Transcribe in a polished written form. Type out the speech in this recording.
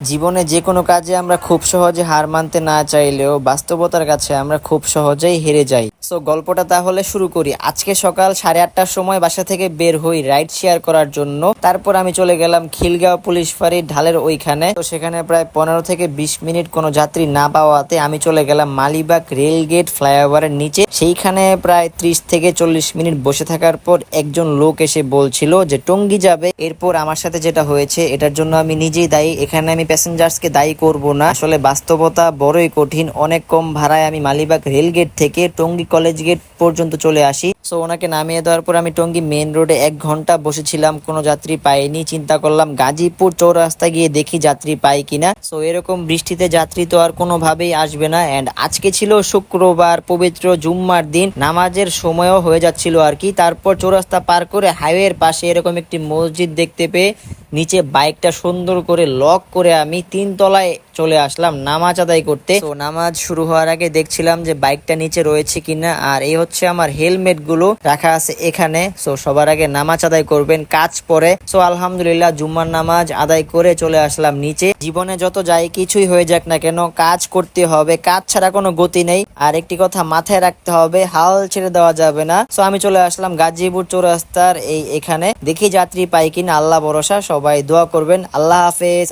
জীবনে যে কোনো কাজে আমরা খুব সহজে হার মানতে না চাইলেও বাস্তবতার কাছে আমরা খুব সহজেই হেরে যাই। সো গল্পটা তাহলে শুরু করি। আজকে সকাল 8:30টার সময় বাসা থেকে বের হই রাইড শেয়ার করার জন্য। তারপর আমি চলে গেলাম খিলগাঁও পুলিশ ফাঁড়ির ঢালের ওইখানে। তো সেখানে প্রায় 15 থেকে 20 মিনিট কোনো যাত্রী না পাওয়াতে আমি চলে গেলাম মালিবাগ রেলগেট ফ্লাইওভারের নিচে। সেইখানে প্রায় 30 থেকে 40 মিনিট বসে থাকার পর একজন লোক এসে বলছিল যে টঙ্গী যাবে। এরপর আমার সাথে যেটা হয়েছে এটার জন্য আমি নিজেই দায়ী। এখানে আমি প্যাসেঞ্জার্সকে দায়ী করব না। আসলে বাস্তবতা বড়ই কঠিন। অনেক কম ভাড়ায় আমি মালিবাগ রেলগেট থেকে টঙ্গী কলেজ গেট পর্যন্ত চলে আসি। সো ওনাকে নামিয়ে দেওয়ার পর আমি টঙ্গী মেন রোডে 1 ঘন্টা বসেছিলাম, কোনো যাত্রী পাইনি। চিন্তা করলাম গাজীপুর চৌরাস্তা গিয়ে দেখি যাত্রী পাই কিনা। সো এরকম বৃষ্টিতে যাত্রী তো আর কোনোভাবেই আসবে না। এন্ড আজকে ছিল শুক্রবার, পবিত্র জুম্মার দিন, নামাজের সময়ও হয়ে যাচ্ছিল আর কি। তারপর চৌরাস্তা পার করে হাইওয়ের পাশে এরকম একটি মসজিদ দেখতে পেয়ে নিচে বাইকটা সুন্দর করে লক করে আমি 3 তলায় চলে আসলাম নামাজ আদায় করতে। তো নামাজ শুরু হওয়ার আগে দেখছিলাম যে বাইকটা নিচে রয়েছে কিনা। আর এই হচ্ছে আমার হেলমেট গুলো রাখা আছে এখানে। সো সবার আগে নামাজ আদায় করবেন কাজ পরে। সো আলহামদুলিল্লাহ জুম্মার নামাজ আদায় করে চলে আসলাম নিচে। জীবনে যত যাই কিছুই হয়ে যাক না কেন, কাজ করতে হবে, কাজ ছাড়া কোনো গতি নেই। আর একটি কথা মাথায় রাখতে হবে, হাল ছেড়ে দেওয়া যাবে না। সো আমি চলে আসলাম গাজীপুর চৌরাস্তার এখানে। দেখি যাত্রী পাই কিনা, আল্লাহ ভরসা। সবাই দোয়া করবেন। আল্লাহ হাফেজ।